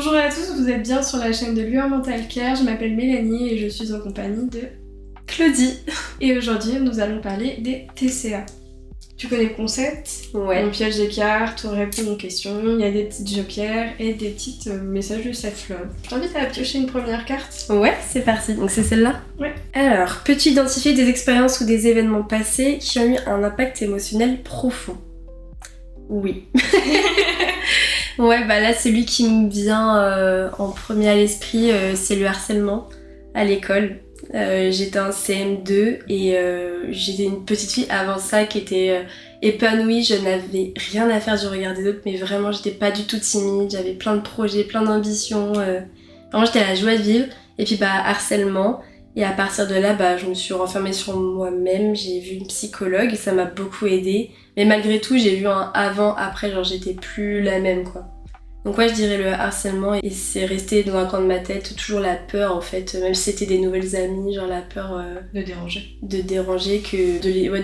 Bonjour à tous, vous êtes bien sur la chaîne de Lueur Mental Care. Je m'appelle Mélanie et je suis en compagnie de Claudie. Et aujourd'hui, nous allons parler des TCA. Tu connais le concept? Ouais. On pioche des cartes, on répond aux questions, il y a des petites jokers et des petits messages de self-love. Je t'invite à piocher une première carte. Ouais, c'est parti. Donc c'est celle-là? Ouais. Alors, peux-tu identifier des expériences ou des événements passés qui ont eu un impact émotionnel profond? Oui. Ouais, bah là, celui qui me vient en premier à l'esprit, c'est le harcèlement à l'école. J'étais en CM2 et j'étais une petite fille avant ça qui était épanouie. Je n'avais rien à faire du regard des autres, mais vraiment, j'étais pas du tout timide. J'avais plein de projets, plein d'ambitions. Vraiment, j'étais à la joie de vivre. Et puis, harcèlement. Et à partir de là, je me suis renfermée sur moi-même. J'ai vu une psychologue et ça m'a beaucoup aidée. Mais malgré tout, j'ai vu un avant-après, genre j'étais plus la même, quoi. Donc ouais, je dirais le harcèlement, et c'est resté dans un coin de ma tête, toujours la peur en fait, même si c'était des nouvelles amies, genre la peur de déranger. De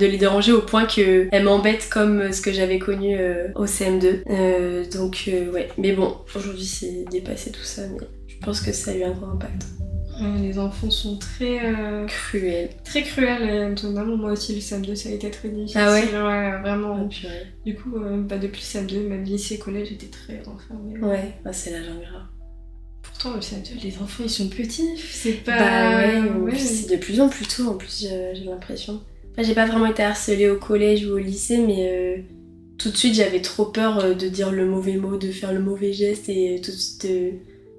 les déranger au point qu'elles m'embêtent comme ce que j'avais connu au CM2. Ouais, mais bon, aujourd'hui c'est dépassé tout ça, mais je pense que ça a eu un grand impact. Les enfants sont très cruels. Très cruels, étonnamment. Moi aussi, le CM2, ça a été très difficile. Ah ouais? Ouais, vraiment. Oh, du coup, depuis le CM2, même lycée, collège, j'étais très renfermée. Ouais, c'est l'âge ingrat. Pourtant, le CM2, les enfants, ils sont petits. C'est pas... ouais. C'est de plus en plus tôt, en plus, j'ai l'impression. Enfin, j'ai pas vraiment été harcelée au collège ou au lycée, mais tout de suite, j'avais trop peur de dire le mauvais mot, de faire le mauvais geste et tout de suite...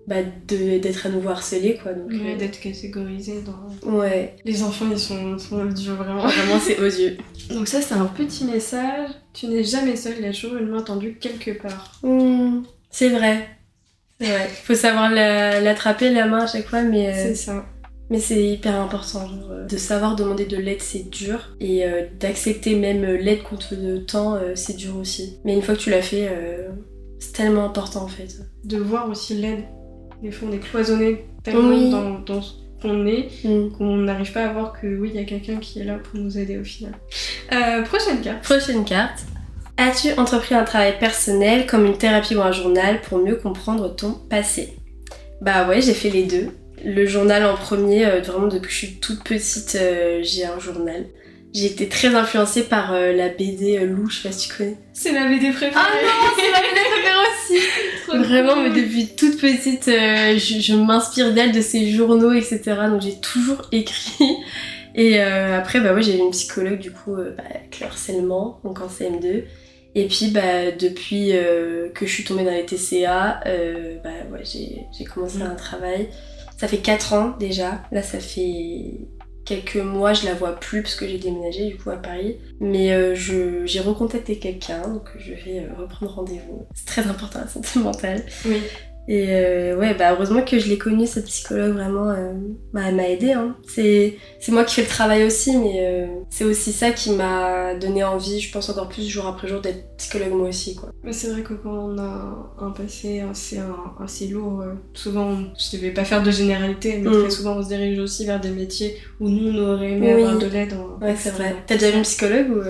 d'être à nouveau harcelée, quoi. Donc, d'être catégorisée dans... Ouais. Les enfants, ils sont odieux, vraiment. Vraiment, c'est odieux. Donc ça, c'est un petit message. Tu n'es jamais seule, il y a toujours une main tendue quelque part. C'est vrai. C'est vrai. Faut savoir l'attraper, la main, à chaque fois, mais... C'est ça. Mais c'est hyper important, genre, de savoir demander de l'aide, c'est dur. Et d'accepter même l'aide contre le temps, c'est dur aussi. Mais une fois que tu l'as fait, c'est tellement important, en fait. De voir aussi l'aide. Des fois, on est cloisonné tellement dans ce qu'on est qu'on n'arrive pas à voir que oui, il y a quelqu'un qui est là pour nous aider au final. Prochaine carte. As-tu entrepris un travail personnel comme une thérapie ou un journal pour mieux comprendre ton passé? Bah ouais, j'ai fait les deux. Le journal en premier, vraiment depuis que je suis toute petite, j'ai un journal. J'ai été très influencée par la BD Lou, je sais pas si tu connais. C'est ma BD préférée. Ah non, c'est ma BD préférée aussi. Vraiment, mais depuis toute petite, je m'inspire d'elle, de ses journaux, etc. Donc j'ai toujours écrit. Et après, ouais, j'ai eu une psychologue du coup avec le harcèlement, donc en CM2. Et puis depuis que je suis tombée dans les TCA, ouais, j'ai commencé un travail. Ça fait 4 ans déjà. Là, ça fait quelques mois, je la vois plus parce que j'ai déménagé du coup à Paris. Mais j'ai recontacté quelqu'un, donc je vais reprendre rendez-vous. C'est très important la santé mentale. Oui. Et ouais, heureusement que je l'ai connue, cette psychologue, vraiment, elle m'a aidée. Hein. C'est moi qui fais le travail aussi, mais c'est aussi ça qui m'a donné envie, je pense encore plus jour après jour, d'être psychologue moi aussi, quoi. Mais c'est vrai que quand on a un passé assez lourd, souvent, je ne vais pas faire de généralité, mais très souvent on se dirige aussi vers des métiers où nous, on aurait aimé avoir de l'aide. Ouais, c'est vrai. T'as déjà vu une psychologue ou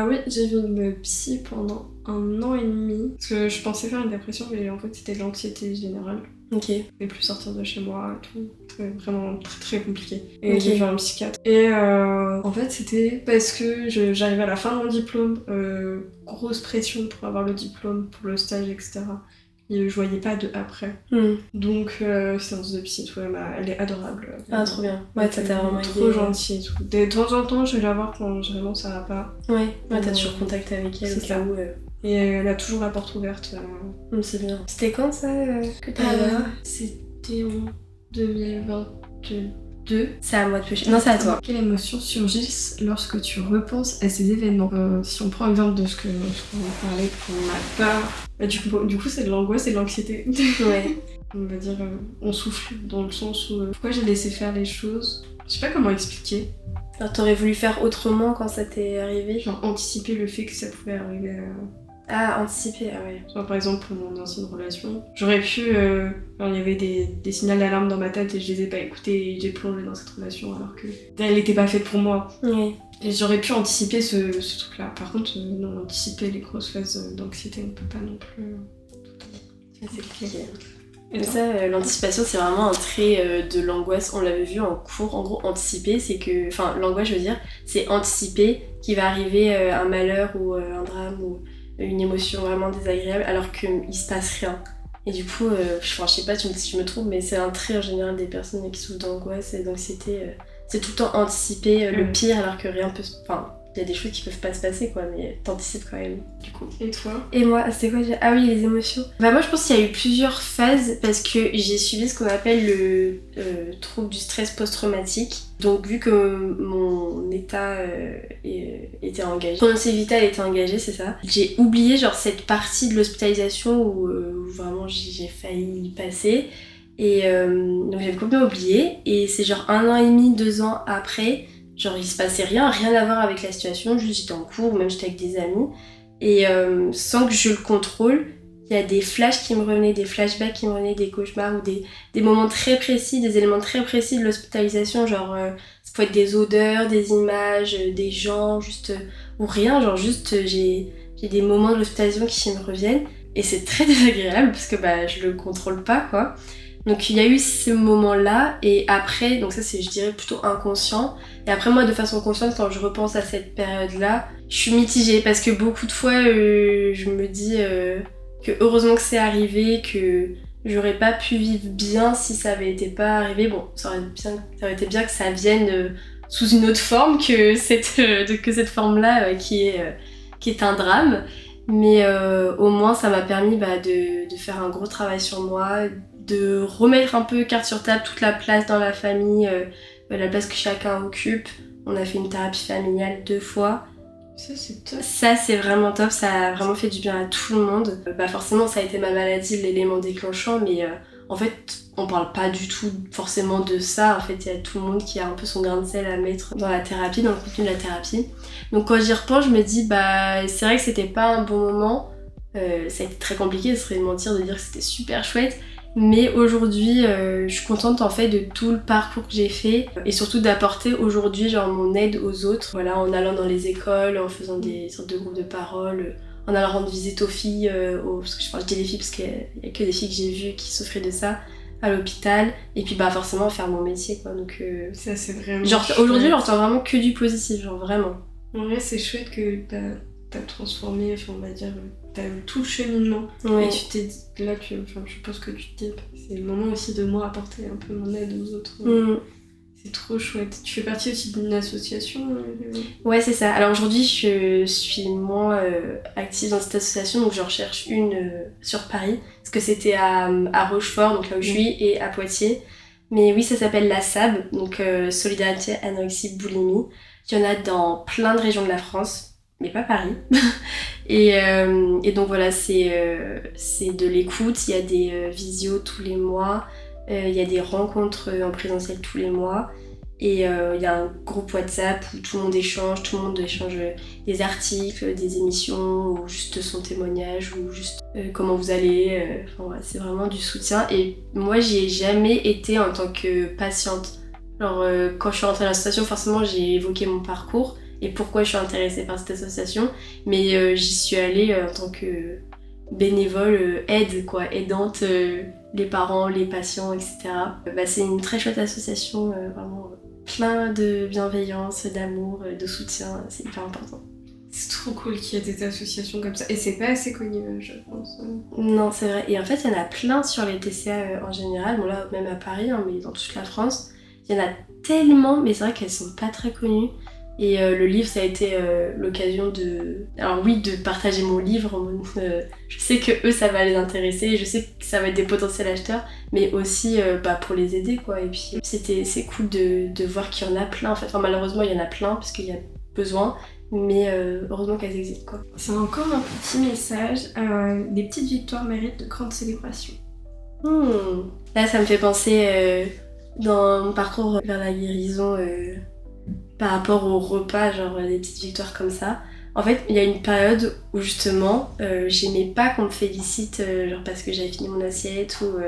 Oui, j'ai vu une psy pendant 1 an et demi. Parce que je pensais faire une dépression, mais en fait c'était de l'anxiété générale. Ok. Je pouvais plus sortir de chez moi et tout. C'était vraiment très très compliqué. Et j'ai vu un psychiatre. Et en fait c'était parce que j'arrivais à la fin de mon diplôme, grosse pression pour avoir le diplôme, pour le stage, etc. Et je voyais pas de après. Donc séance de psy, elle est adorable. Ah, trop bien. Ouais, ça t'a vraiment aidé. Trop gentille et tout. De temps en temps, je vais la voir quand vraiment ça va pas. Ouais, t'as toujours contact avec elle au cas où. Et elle a toujours la porte ouverte. C'est bien. C'était quand ça que t'as C'était en 2022. C'est à moi de pêcher. Non, c'est à toi. Quelles émotions surgissent lorsque tu repenses à ces événements? Si on prend exemple de ce qu'on parlait pour ma part, du coup c'est de l'angoisse et de l'anxiété. Ouais. On va dire on souffle dans le sens où pourquoi j'ai laissé faire les choses. Je sais pas comment expliquer. Alors t'aurais voulu faire autrement quand ça t'est arrivé? Genre anticiper le fait que ça pouvait arriver. Ah, anticiper, ah ouais. Genre, par exemple, pour mon ancienne relation, j'aurais pu... il y avait des signaux d'alarme dans ma tête et je les ai pas écoutés et j'ai plongé dans cette relation alors que elle était pas faite pour moi. Oui. Et j'aurais pu anticiper ce truc-là. Par contre, non, anticiper les grosses phases d'anxiété, on peut pas non plus... C'est compliqué. Et Mais toi? ça, l'anticipation, c'est vraiment un trait de l'angoisse. On l'avait vu en cours. En gros, anticiper, c'est que... Enfin, l'angoisse, je veux dire, c'est anticiper qu'il va arriver un malheur ou un drame ou une émotion vraiment désagréable alors qu'il se passe rien. Et du coup, je sais pas, tu me dis si je me trompe, mais c'est un trait en général des personnes qui souffrent d'angoisse et d'anxiété. C'est tout le temps anticiper le pire alors que rien peut... Enfin, il y a des choses qui peuvent pas se passer, quoi, mais t'anticipes quand même. Du coup, et toi? Et moi, c'était quoi déjà? Ah oui, les émotions. Bah moi je pense qu'il y a eu plusieurs phases parce que j'ai suivi ce qu'on appelle le trouble du stress post-traumatique. Donc vu que mon état était engagé, mon anxiété vitale était engagée, c'est ça. J'ai oublié genre cette partie de l'hospitalisation où vraiment j'ai failli y passer. Et donc j'avais complètement oublié. Et c'est genre 1 an et demi, 2 ans après, genre il se passait rien à voir avec la situation, juste j'étais en cours, même j'étais avec des amis. Et sans que je le contrôle, il y a des flashs qui me revenaient, des flashbacks qui me revenaient, des cauchemars ou des moments très précis, des éléments très précis de l'hospitalisation, genre ça peut être des odeurs, des images, des gens, juste ou rien, genre juste j'ai des moments de l'hospitalisation qui me reviennent et c'est très désagréable parce que bah je le contrôle pas quoi. Donc il y a eu ce moment-là et après, donc ça c'est je dirais plutôt inconscient. Et après moi de façon consciente quand je repense à cette période-là, je suis mitigée parce que beaucoup de fois je me dis que heureusement que c'est arrivé, que j'aurais pas pu vivre bien si ça avait été pas arrivé. Bon, ça aurait été bien que ça vienne sous une autre forme que cette forme-là qui est un drame. Mais au moins ça m'a permis de faire un gros travail sur moi, de remettre un peu carte sur table toute la place dans la famille, la place que chacun occupe. On a fait une thérapie familiale 2 fois. Ça, c'est top. Ça, c'est vraiment top, ça a vraiment fait du bien à tout le monde. Forcément, ça a été ma maladie, l'élément déclenchant, mais en fait, on parle pas du tout forcément de ça. En fait, il y a tout le monde qui a un peu son grain de sel à mettre dans la thérapie, dans le contenu de la thérapie. Donc quand j'y repense, je me dis, c'est vrai que c'était pas un bon moment. Ça a été très compliqué, ce serait mentir de dire que c'était super chouette. Mais aujourd'hui, je suis contente en fait de tout le parcours que j'ai fait et surtout d'apporter aujourd'hui genre mon aide aux autres. Voilà, en allant dans les écoles, en faisant des sortes de groupes de parole, en allant rendre visite aux filles, parce que je dis les filles parce qu'il y a que des filles que j'ai vues qui souffraient de ça à l'hôpital. Et puis forcément faire mon métier quoi. Donc ça c'est vraiment genre chouette. aujourd'hui, j'entends vraiment que du positif, genre vraiment. En vrai, c'est chouette que t'as transformé, enfin on va dire, t'as eu tout le cheminement. Ouais. Et tu t'es dit, là, je pense que tu te dis, c'est le moment aussi de moi apporter un peu mon aide aux autres. C'est trop chouette. Tu fais partie aussi d'une association Ouais, c'est ça. Alors aujourd'hui, je suis moins active dans cette association, donc je recherche une sur Paris, parce que c'était à Rochefort, donc là où je suis, et à Poitiers. Mais oui, ça s'appelle la SAB, donc Solidarité Anorexie Boulimie. Il y en a dans plein de régions de la France, mais pas Paris. et donc voilà, c'est de l'écoute, il y a des visios tous les mois, il y a des rencontres en présentiel tous les mois. Et il y a un groupe WhatsApp où tout le monde échange des articles, des émissions, ou juste son témoignage, ou juste comment vous allez. Enfin, ouais, c'est vraiment du soutien. Et moi, j'y ai jamais été en tant que patiente. Alors, quand je suis rentrée dans l'association, forcément, j'ai évoqué mon parcours et pourquoi je suis intéressée par cette association. Mais j'y suis allée en tant que bénévole, aidante les parents, les patients, etc. C'est une très chouette association, vraiment plein de bienveillance, d'amour, de soutien, c'est hyper important. C'est trop cool qu'il y ait des associations comme ça. Et c'est pas assez connu, je pense. Non, c'est vrai. Et en fait, il y en a plein sur les TCA en général. Bon, là, même à Paris, hein, mais dans toute la France. Il y en a tellement, mais c'est vrai qu'elles sont pas très connues. Et le livre, ça a été l'occasion de partager mon livre. Je sais que eux, ça va les intéresser. Je sais que ça va être des potentiels acheteurs. Mais aussi pour les aider, quoi. Et puis, c'est cool de voir qu'il y en a plein, en fait. Enfin, malheureusement, il y en a plein, parce qu'il y a besoin. Mais heureusement qu'elles existent, quoi. C'est encore un petit message. Les petites victoires méritent de grandes célébrations. Là, ça me fait penser dans mon parcours vers la guérison par rapport au repas, genre des petites victoires comme ça. En fait, il y a une période où justement, j'aimais pas qu'on me félicite genre parce que j'avais fini mon assiette ou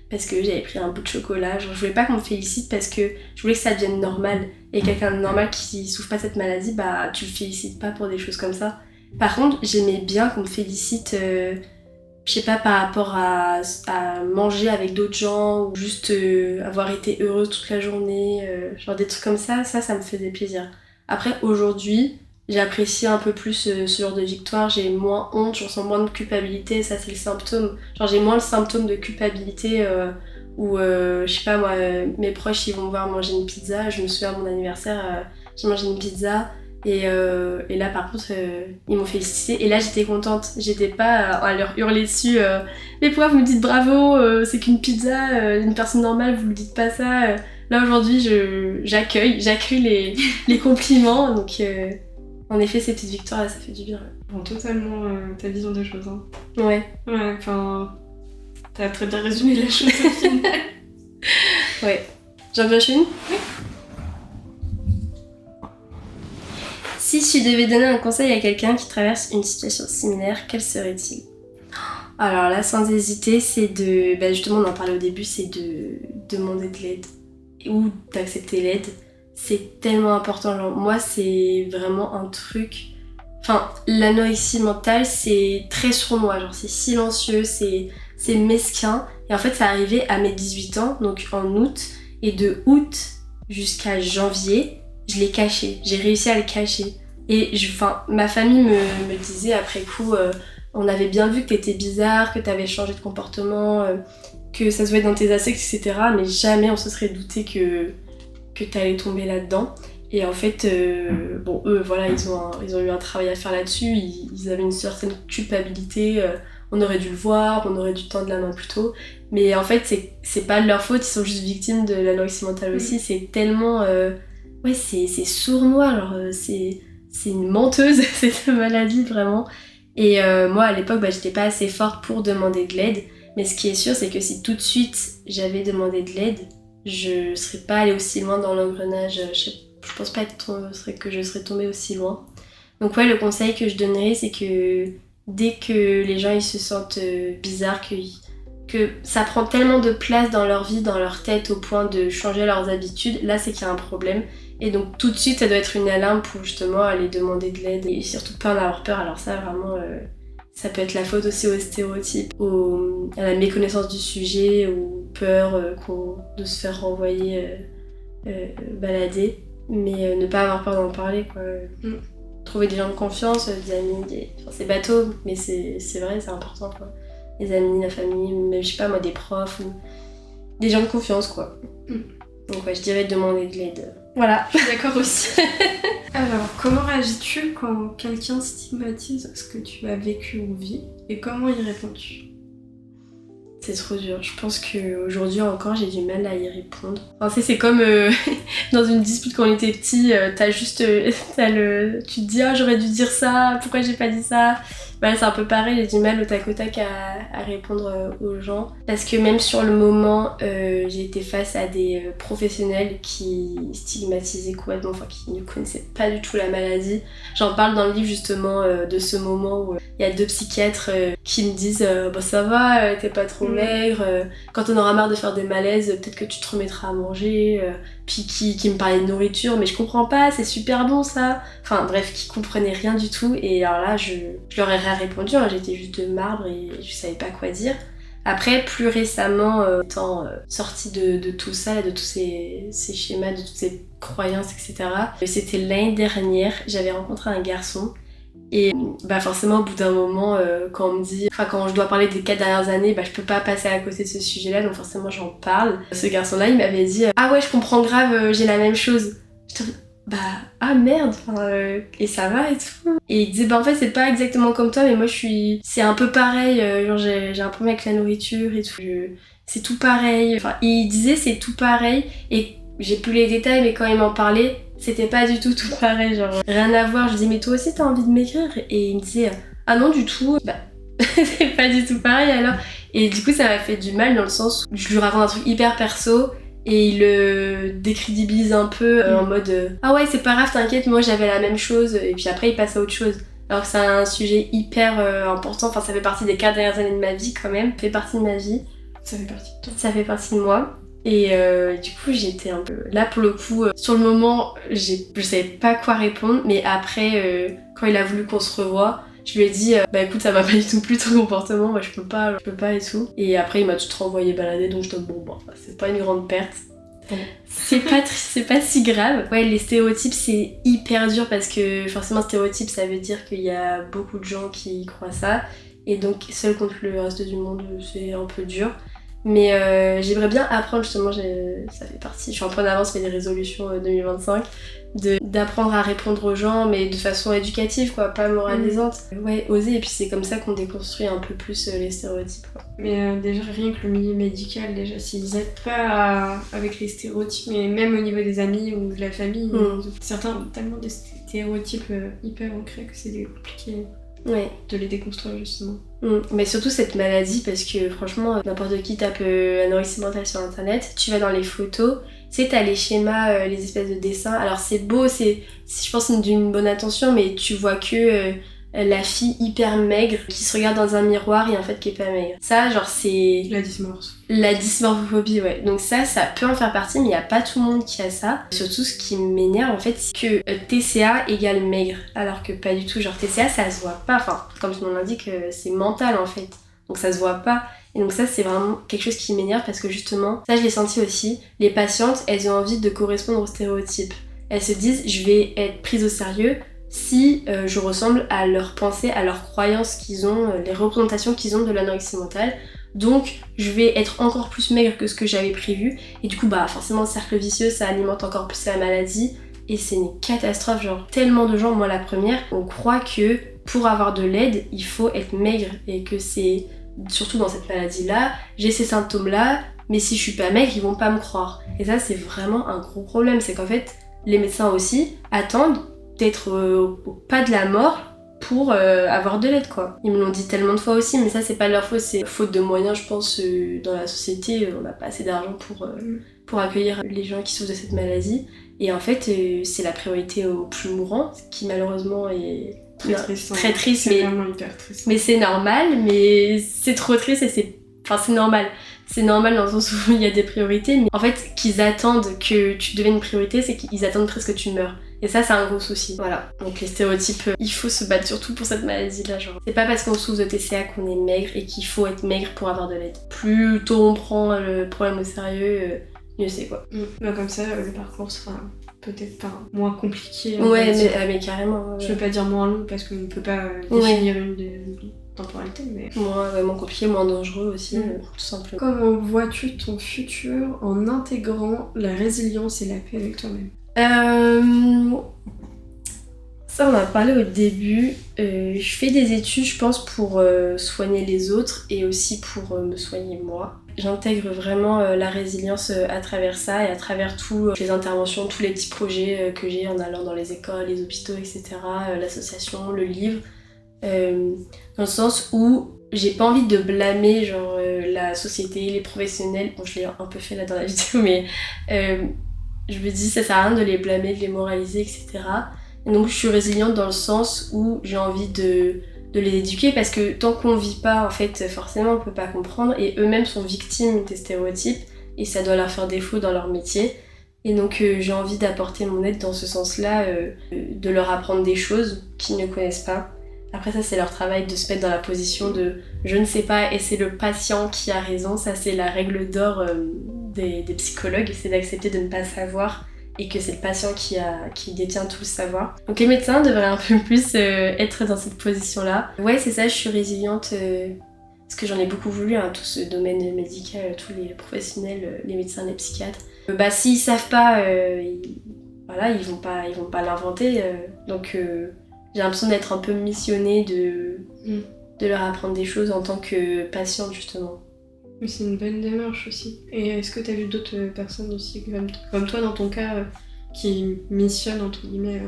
parce que j'avais pris un bout de chocolat. Genre, je voulais pas qu'on me félicite parce que je voulais que ça devienne normal. Et quelqu'un de normal qui souffre pas de cette maladie, tu le félicites pas pour des choses comme ça. Par contre, j'aimais bien qu'on me félicite je sais pas, par rapport à manger avec d'autres gens, ou juste avoir été heureuse toute la journée, genre des trucs comme ça me faisait plaisir. Après, aujourd'hui, j'apprécie un peu plus ce genre de victoire, j'ai moins honte, je ressens moins de culpabilité, ça c'est le symptôme. Genre j'ai moins le symptôme de culpabilité où, je sais pas moi, mes proches ils vont me voir manger une pizza, je me souviens à mon anniversaire, j'ai mangé une pizza, et là par contre ils m'ont félicité et là j'étais contente, j'étais pas à leur hurler dessus mais pourquoi vous me dites bravo, c'est qu'une pizza, une personne normale vous me dites pas ça. Là aujourd'hui j'accueille les compliments, donc en effet ces petites victoires là ça fait du bien. Bon, totalement ta vision des choses. Hein. Ouais, enfin t'as très bien résumé la chose au final. ouais. J'en pioche une? Oui. Si tu devais donner un conseil à quelqu'un qui traverse une situation similaire, quel serait-il? Alors là, sans hésiter, c'est de... justement, on en parlait au début, c'est de demander de l'aide. Ou d'accepter l'aide. C'est tellement important. Genre, moi, c'est vraiment un truc... Enfin, l'anorexie mentale, c'est très sournois. Genre, c'est silencieux, c'est mesquin. Et en fait, ça arrivait à mes 18 ans, donc en août. Et de août jusqu'à janvier, je l'ai caché. J'ai réussi à le cacher. Et ma famille me disait après coup, on avait bien vu que t'étais bizarre, que t'avais changé de comportement, que ça se voyait dans tes affects, etc. Mais jamais on se serait douté que t'allais tomber là-dedans. Et en fait, eux, voilà, ils ont eu un travail à faire là-dessus, ils avaient une certaine culpabilité, on aurait dû le voir, on aurait dû tendre la main plus tôt. Mais en fait, c'est pas de leur faute, ils sont juste victimes de l'anorexie mentale aussi. C'est tellement... c'est sournois, genre, c'est une menteuse, cette maladie, vraiment. Et moi, à l'époque, j'étais pas assez forte pour demander de l'aide. Mais ce qui est sûr, c'est que si tout de suite, j'avais demandé de l'aide, je serais pas allée aussi loin dans l'engrenage. Je pense pas que je serais tombée aussi loin. Donc ouais, le conseil que je donnerais, c'est que dès que les gens ils se sentent bizarres, que ça prend tellement de place dans leur vie, dans leur tête, au point de changer leurs habitudes, là c'est qu'il y a un problème. Et donc tout de suite, ça doit être une alarme pour justement aller demander de l'aide et surtout pas en avoir peur. Alors ça, vraiment, ça peut être la faute aussi aux stéréotypes, à la méconnaissance du sujet, ou peur de se faire renvoyer balader. Mais ne pas avoir peur d'en parler, quoi. Trouver des gens de confiance, des amis, Enfin, c'est bateau, mais c'est vrai, c'est important, quoi. Les amis, la famille, même, je sais pas moi, des profs, ou des gens de confiance, quoi. Donc ouais, je dirais demander de l'aide. Voilà. Je suis d'accord aussi. Alors, comment réagis-tu quand quelqu'un stigmatise ce que tu as vécu ou vis, et comment y réponds-tu? C'est trop dur. Je pense qu'aujourd'hui encore, j'ai du mal à y répondre. Enfin, c'est comme dans une dispute quand on était petit, tu te dis « Ah, j'aurais dû dire ça, pourquoi j'ai pas dit ça ?» C'est un peu pareil, j'ai du mal au tac à répondre aux gens. Parce que même sur le moment, j'ai été face à des professionnels qui stigmatisaient complètement, enfin qui ne connaissaient pas du tout la maladie. J'en parle dans le livre justement de ce moment où il y a 2 psychiatres qui me disent ça va, t'es pas trop maigre, quand on aura marre de faire des malaises, peut-être que tu te remettras à manger, puis qui me parlaient de nourriture, mais je comprends pas, c'est super bon ça. Enfin bref, qui comprenaient rien du tout, et alors là je leur ai rien répondu, hein, j'étais juste de marbre et je savais pas quoi dire. Après, plus récemment, étant sortie de tout ça, de tous ces schémas, de toutes ces croyances, etc. C'était l'année dernière, j'avais rencontré un garçon. Et forcément, au bout d'un moment, quand je dois parler des 4 dernières années, je peux pas passer à côté de ce sujet-là, donc forcément j'en parle. Ce garçon-là, il m'avait dit « Ah ouais, je comprends grave, j'ai la même chose. » J'étais ah merde, et ça va et tout. Et il disait en fait c'est pas exactement comme toi, mais moi c'est un peu pareil, genre j'ai un problème avec la nourriture et tout, c'est tout pareil. Enfin, il disait c'est tout pareil, et j'ai plus les détails, mais quand il m'en parlait, c'était pas du tout pareil, genre rien à voir. Je disais mais toi aussi t'as envie de m'écrire? Et il me disait ah non du tout, c'est pas du tout pareil alors. Et du coup ça m'a fait du mal dans le sens où je lui raconte un truc hyper perso, et il le décrédibilise un peu en mode ah ouais c'est pas grave t'inquiète, moi j'avais la même chose, et puis après il passe à autre chose. Alors que c'est un sujet hyper important, enfin ça fait partie des 4 dernières années de ma vie quand même, ça fait partie de ma vie. Ça fait partie de toi. Ça fait partie de moi. Et du coup j'étais un peu... Là pour le coup, sur le moment je savais pas quoi répondre, mais après quand il a voulu qu'on se revoie, Je lui ai dit bah écoute, ça m'a pas du tout plu ton comportement, moi je peux pas et tout. Et après il m'a tout renvoyé balader, donc je te dis bon c'est pas une grande perte. Bon. C'est pas si grave. Ouais, les stéréotypes c'est hyper dur parce que forcément stéréotype ça veut dire qu'il y a beaucoup de gens qui croient ça. Et donc seul contre le reste du monde c'est un peu dur. Mais j'aimerais bien apprendre justement, ça fait partie, je suis un peu en avance mais des résolutions 2025, d'apprendre à répondre aux gens mais de façon éducative quoi, pas moralisante. Ouais, oser, et puis c'est comme ça qu'on déconstruit un peu plus les stéréotypes quoi. Mais déjà rien que le milieu médical, déjà s'ils aident pas avec les stéréotypes, mais même au niveau des amis ou de la famille, certains ont tellement de stéréotypes hyper ancrés que c'est compliqué. Ouais. De les déconstruire justement. Mais surtout cette maladie, parce que franchement, n'importe qui tape anorexie mentale sur internet, tu vas dans les photos, tu sais, t'as les schémas, les espèces de dessins. Alors c'est beau, je pense c'est d'une bonne intention, mais tu vois que la fille hyper maigre qui se regarde dans un miroir et en fait qui est pas maigre. Ça, genre c'est... La dysmorphophobie, ouais. Donc ça peut en faire partie, mais il y a pas tout le monde qui a ça. Surtout ce qui m'énerve en fait, c'est que TCA égale maigre, alors que pas du tout. Genre TCA, ça se voit pas. Enfin, comme son nom l'indique, c'est mental en fait. Donc ça se voit pas. Et donc ça, c'est vraiment quelque chose qui m'énerve parce que justement, ça je l'ai senti aussi, les patientes, elles ont envie de correspondre aux stéréotypes. Elles se disent, je vais être prise au sérieux si je ressemble à leurs pensées, à leurs croyances qu'ils ont, les représentations qu'ils ont de l'anorexie mentale. Donc je vais être encore plus maigre que ce que j'avais prévu. Et du coup, forcément, cercle vicieux, ça alimente encore plus la maladie. Et c'est une catastrophe, genre tellement de gens, moi la première, on croit que pour avoir de l'aide, il faut être maigre. Et que c'est, surtout dans cette maladie-là, j'ai ces symptômes-là, mais si je suis pas maigre, ils vont pas me croire. Et ça, c'est vraiment un gros problème. C'est qu'en fait, les médecins aussi attendent d'être au pas de la mort pour avoir de l'aide quoi. Ils me l'ont dit tellement de fois aussi, mais ça c'est pas leur faute, c'est faute de moyens je pense dans la société, on n'a pas assez d'argent pour accueillir les gens qui souffrent de cette maladie. Et en fait c'est la priorité aux plus mourants, ce qui malheureusement est très triste, c'est vraiment hyper triste. Mais c'est normal, mais c'est trop triste et c'est normal. C'est normal dans le sens où il y a des priorités, mais en fait qu'ils attendent que tu deviennes une priorité, c'est qu'ils attendent presque que tu meurs. Et ça, c'est un gros souci. Voilà. Donc les stéréotypes, il faut se battre surtout pour cette maladie-là. Genre. C'est pas parce qu'on souffre de TCA qu'on est maigre et qu'il faut être maigre pour avoir de l'aide. Plus tôt on prend le problème au sérieux, mieux c'est quoi. Comme ça, le parcours sera peut-être pas moins compliqué. Ouais, mais carrément. Je veux pas dire moins long parce qu'on ne peut pas définir une temporalité, mais... Moins compliqué, moins dangereux aussi, tout simplement. Comment vois-tu ton futur en intégrant la résilience et la paix avec toi-même ? Ça on en a parlé au début. Je fais des études je pense pour soigner les autres et aussi pour me soigner moi. J'intègre vraiment la résilience à travers ça et à travers toutes les interventions, tous les petits projets que j'ai en allant dans les écoles, les hôpitaux, etc. L'association, le livre. Dans le sens où j'ai pas envie de blâmer genre la société, les professionnels. Bon, je l'ai un peu fait là dans la vidéo, mais je me dis ça sert à rien de les blâmer, de les moraliser, etc. Et donc je suis résiliente dans le sens où j'ai envie de les éduquer parce que tant qu'on vit pas, en fait, forcément on peut pas comprendre et eux-mêmes sont victimes des stéréotypes et ça doit leur faire défaut dans leur métier. Et donc j'ai envie d'apporter mon aide dans ce sens-là, de leur apprendre des choses qu'ils ne connaissent pas. Après ça c'est leur travail de se mettre dans la position de je ne sais pas et c'est le patient qui a raison, ça c'est la règle d'or des psychologues, c'est d'accepter de ne pas savoir et que c'est le patient qui détient tout le savoir. Donc les médecins devraient un peu plus être dans cette position-là. Ouais c'est ça, je suis résiliente parce que j'en ai beaucoup voulu, tout ce domaine médical, tous les professionnels, les médecins, les psychiatres. S'ils savent pas, ils vont pas l'inventer, donc j'ai l'impression d'être un peu missionnée de leur apprendre des choses en tant que patiente justement. Mais c'est une bonne démarche aussi. Et est-ce que t'as vu d'autres personnes aussi comme toi dans ton cas qui missionnent entre guillemets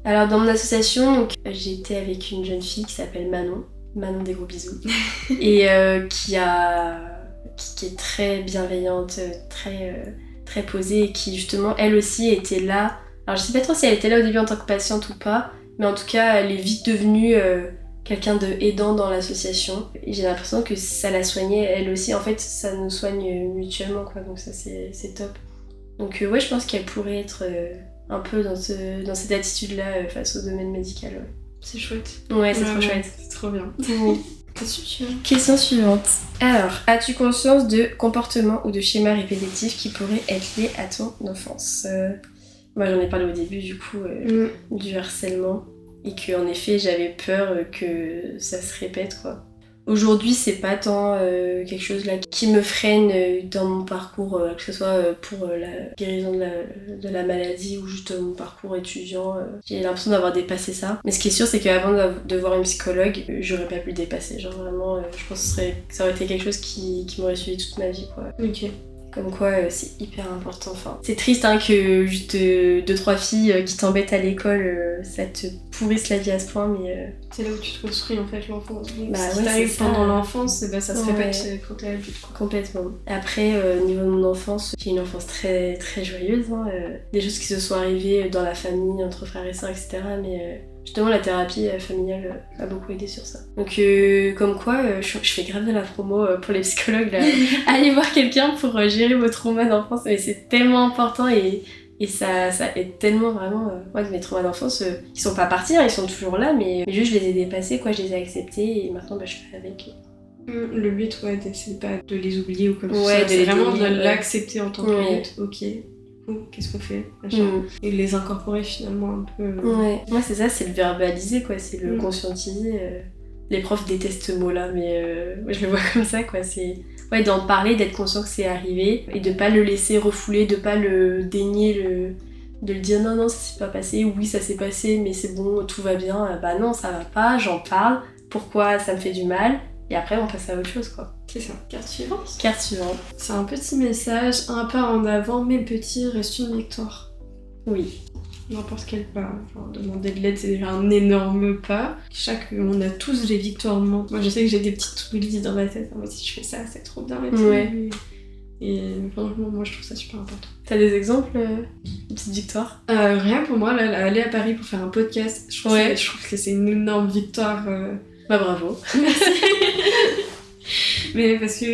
Alors dans mon association, j'ai été avec une jeune fille qui s'appelle Manon des gros bisous, et qui est très bienveillante, très posée et qui justement elle aussi était là. Alors je sais pas trop si elle était là au début en tant que patiente ou pas, mais en tout cas elle est vite devenue quelqu'un de aidant dans l'association et j'ai l'impression que ça la soignait elle aussi, en fait ça nous soigne mutuellement quoi, donc ça c'est top. Donc ouais je pense qu'elle pourrait être un peu dans cette attitude là face au domaine médical. C'est chouette. Ouais, c'est trop chouette. C'est trop bien. Question suivante. Alors, as-tu conscience de comportements ou de schémas répétitifs qui pourraient être liés à ton enfance? Moi, j'en ai parlé au début, du coup, du harcèlement. Et qu'en effet, j'avais peur que ça se répète, quoi. Aujourd'hui, c'est pas tant quelque chose là qui me freine dans mon parcours, que ce soit pour la guérison de la maladie ou juste mon parcours étudiant. J'ai l'impression d'avoir dépassé ça. Mais ce qui est sûr, c'est qu'avant de voir une psychologue, j'aurais pas pu le dépasser. Genre vraiment, je pense que ça aurait été quelque chose qui m'aurait suivi toute ma vie, quoi. Ok. Comme quoi, c'est hyper important. Enfin, c'est triste hein, que juste 2-3 filles qui t'embêtent à l'école, ça te pourrisse la vie à ce point, mais... C'est là où tu te construis en fait l'enfance. Donc, bah, si t'arrives pendant l'enfance, ça se répète quand t'es adulte. Complètement. Après, au niveau de mon enfance, j'ai une enfance très, très joyeuse. Hein, des choses qui se sont arrivées dans la famille, entre frères et sœurs, etc. Mais... justement, la thérapie familiale m'a beaucoup aidé sur ça. Donc, comme quoi, je fais grave de la promo pour les psychologues. Là. Allez voir quelqu'un pour gérer vos traumas d'enfance. Mais c'est tellement important et ça aide tellement vraiment. Moi, mes traumas d'enfance, ils sont pas partis, hein, ils sont toujours là, mais juste je les ai dépassés, quoi, je les ai acceptés et maintenant je fais avec. Le but, c'est pas de les oublier ou comme ça. Ouais, c'est vraiment de l'accepter en tant qu'adulte. Ok. Qu'est-ce qu'on fait et les incorporer finalement un peu. Ouais, moi c'est ça, c'est le verbaliser quoi, c'est le conscientiser. Les profs détestent ce mot-là, mais moi je le vois comme ça quoi, c'est d'en parler, d'être conscient que c'est arrivé et de pas le laisser refouler, de pas le dénier, de le dire non ça s'est pas passé, oui ça s'est passé mais c'est bon, tout va bien, bah non ça va pas, j'en parle, pourquoi ça me fait du mal et après on passe à autre chose quoi. C'est ça. Carte suivante. C'est un petit message, un pas en avant, mais petit reste une victoire. Oui. N'importe quel pas. Genre, demander de l'aide, c'est déjà un énorme pas. On a tous des victoires. Moi, je sais que j'ai des petites to-do dans ma tête. Moi, si je fais ça, c'est trop bien. Et franchement, moi, je trouve ça super important. T'as des exemples de petites victoires? Rien pour moi, là, aller à Paris pour faire un podcast, je trouve que c'est une énorme victoire. Bah bravo. Merci. Mais parce que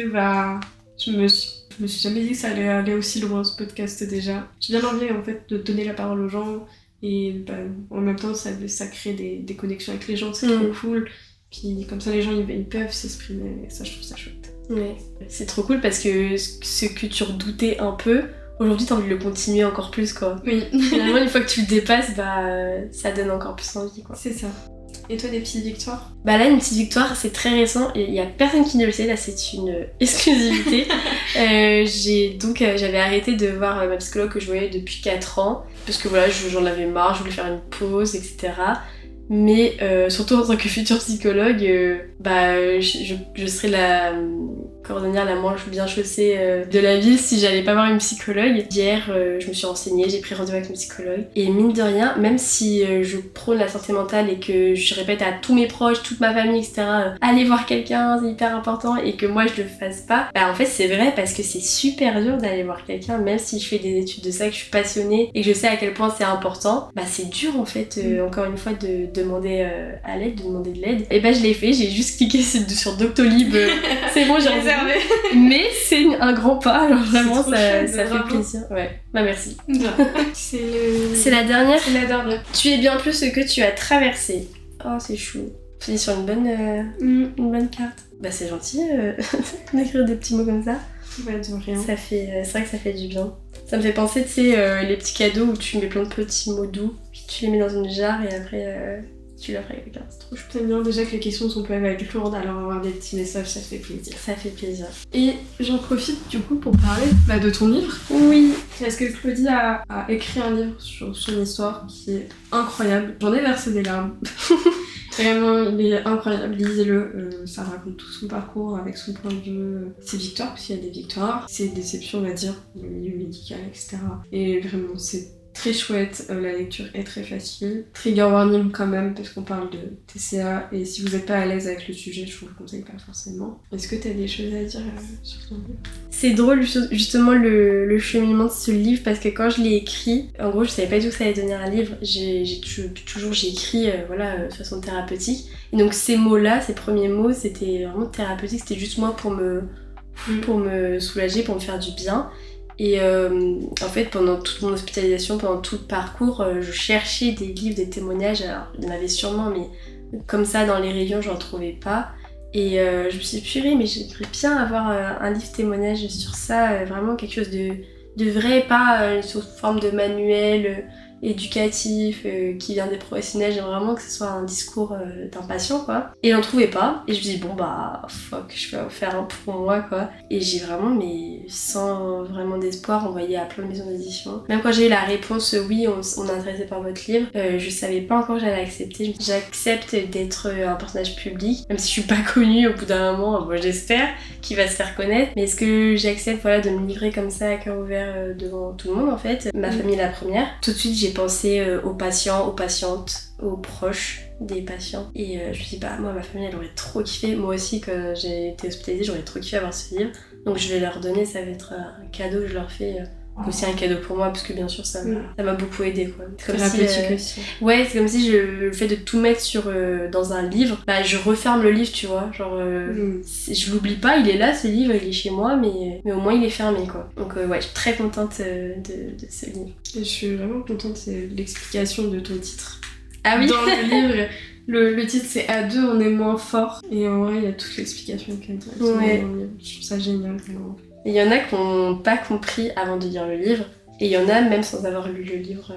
je me suis jamais dit que ça allait aller aussi loin ce podcast déjà. J'ai bien envie en fait de donner la parole aux gens et en même temps ça crée des connexions avec les gens, c'est trop cool. Puis comme ça les gens ils peuvent s'exprimer et ça je trouve ça chouette. Ouais. C'est trop cool parce que ce que tu redoutais un peu, aujourd'hui t'as envie de le continuer encore plus quoi. Oui. Finalement une fois que tu le dépasses, ça donne encore plus envie quoi. C'est ça. Et toi, des petites victoires? Bah là, une petite victoire, c'est très récent et il y a personne qui ne le sait, là c'est une exclusivité. J'avais arrêté de voir ma psychologue que je voyais depuis 4 ans parce que voilà, j'en avais marre, je voulais faire une pause, etc. Mais surtout en tant que future psychologue, je serais la cordonnière la moins bien chaussée de la ville si j'allais pas voir une psychologue. Hier, je me suis renseignée, j'ai pris rendez-vous avec une psychologue. Et mine de rien, même si je prône la santé mentale et que je répète à tous mes proches, toute ma famille, etc. Allez voir quelqu'un, c'est hyper important, et que moi je le fasse pas, en fait c'est vrai parce que c'est super dur d'aller voir quelqu'un, même si je fais des études de ça, que je suis passionnée et que je sais à quel point c'est important, c'est dur en fait, encore une fois, de demander à l'aide, de demander de l'aide. Et je l'ai fait, j'ai juste cliqué sur Doctolib, c'est bon, j'ai réservé. Mais c'est un grand pas, alors vraiment ça fait plaisir. Ouais, merci. C'est la dernière. C'est la dernière. Tu es bien plus ce que tu as traversé. Oh, c'est chou. Fini sur une bonne carte. C'est gentil d'écrire des petits mots comme ça. De rien. C'est vrai que ça fait du bien. Ça me fait penser, tu sais, les petits cadeaux où tu mets plein de petits mots doux, puis tu les mets dans une jarre et après tu l'offres à quelqu'un. C'est trop chou. J'aime bien déjà que les questions sont pas être lourdes, alors avoir des petits messages, ça fait plaisir. Ça fait plaisir. Et j'en profite du coup pour parler de ton livre. Oui. Parce que Claudie a écrit un livre sur son histoire qui est incroyable. J'en ai versé des larmes. Vraiment, il est incroyable, lisez-le. Ça raconte tout son parcours avec son point de vue, ses victoires, parce qu'il y a des victoires, ses déceptions, on va dire, dans le milieu médical, etc. Et vraiment, c'est très chouette, la lecture est très facile. Trigger warning quand même, parce qu'on parle de TCA, et si vous n'êtes pas à l'aise avec le sujet, je vous le conseille pas forcément. Est-ce que tu as des choses à dire sur ton livre? C'est drôle justement le cheminement de ce livre, parce que quand je l'ai écrit, en gros je savais pas du tout que ça allait devenir un livre, j'ai écrit de façon thérapeutique, et donc ces mots-là, ces premiers mots, c'était vraiment thérapeutique, c'était juste moi pour me soulager, pour me faire du bien. Et en fait, pendant toute mon hospitalisation, pendant tout le parcours, je cherchais des livres, des témoignages. Alors, il y en avait sûrement, mais comme ça, dans les rayons, j'en trouvais pas. Et je me suis dit, purée, mais j'aimerais bien avoir un livre témoignage sur ça, vraiment quelque chose de vrai, pas sous forme de manuel éducatif qui vient des professionnels. J'aime vraiment que ce soit un discours d'un patient, quoi. Et j'en trouvais pas. Et je me dis, bon bah, fuck, je vais en faire un pour moi, quoi. Et j'ai vraiment, mais sans vraiment d'espoir, envoyé à plein de maisons d'édition. Même quand j'ai eu la réponse, oui, on est intéressé par votre livre, je savais pas encore que j'allais accepter. J'accepte d'être un personnage public, même si je suis pas connue au bout d'un moment, bon, j'espère qu'il va se faire connaître. Mais est-ce que j'accepte, voilà, de me livrer comme ça à cœur ouvert devant tout le monde, en fait. Ma famille la première. Tout de suite, j'ai pensé aux patients, aux patientes, aux proches des patients. Et je me suis dit, bah moi, ma famille, elle aurait trop kiffé. Moi aussi, quand j'ai été hospitalisée, j'aurais trop kiffé avoir ce livre. Donc je vais leur donner, ça va être un cadeau que je leur fais. Aussi un cadeau pour moi, parce que bien sûr, ça m'a beaucoup aidé, quoi. C'est comme thérapeutique aussi. Ouais, c'est comme si le fait de tout mettre dans un livre, bah je referme le livre, tu vois. Genre, je l'oublie pas, il est là, ce livre, il est chez moi, mais au moins il est fermé, quoi. Donc ouais, je suis très contente de ce livre. Et je suis vraiment contente de l'explication de ton titre. Ah oui. Dans le livre, le titre c'est À deux, on est moins fort. Et en vrai, il y a toute l'explication qui est intéressante. Ouais. Je trouve ça génial, vraiment. Il y en a qui n'ont pas compris avant de lire le livre, et il y en a même sans avoir lu le livre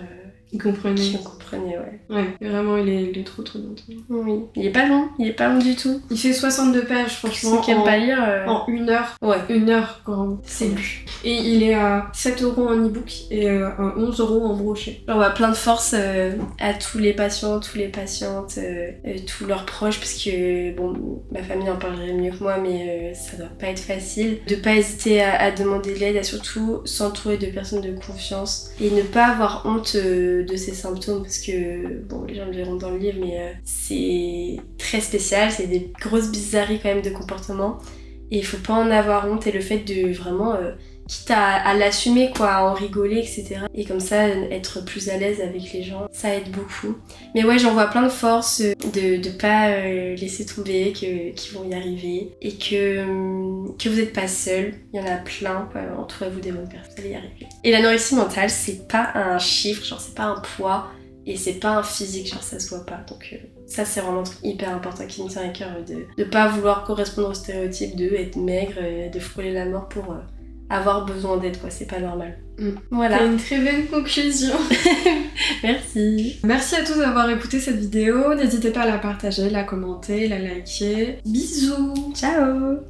Ils comprenaient. qui comprenaient, ouais. Ouais, vraiment, il est trop bien. Oui, il est pas long du tout. Il fait 62 pages, franchement. Ceux qui aiment pas lire. En 1 heure. Ouais. 1 heure, quand c'est lu. Et il est à 7 € en e-book et à 11 € en brochet. J'envoie plein de force à tous les patients, toutes les patientes, tous leurs proches, parce que, bon, ma famille en parlerait mieux que moi, mais ça doit pas être facile. De pas hésiter à demander de l'aide, à surtout s'entourer de personnes de confiance et ne pas avoir honte de ces symptômes, parce que, bon, les gens le verront dans le livre, mais c'est très spécial, c'est des grosses bizarreries quand même de comportement. Et il faut pas en avoir honte, et le fait de vraiment, quitte à l'assumer, quoi, à en rigoler, etc. Et comme ça, être plus à l'aise avec les gens, ça aide beaucoup. Mais ouais, j'en vois plein de force de pas laisser tomber, qu'ils vont y arriver, et que vous êtes pas seul. Il y en a plein, quoi. Entourez-vous des bonnes personnes, vous allez y arriver. Et l'anorexie mentale, c'est pas un chiffre, genre c'est pas un poids, et c'est pas un physique, genre ça se voit pas. Donc ça, c'est vraiment un truc hyper important qui me tient à cœur, de pas vouloir correspondre au stéréotype de être maigre, de frôler la mort pour avoir besoin d'aide, quoi, c'est pas normal. Voilà. C'est une très belle conclusion. Merci. Merci à tous d'avoir écouté cette vidéo. N'hésitez pas à la partager, la commenter, la liker. Bisous. Ciao.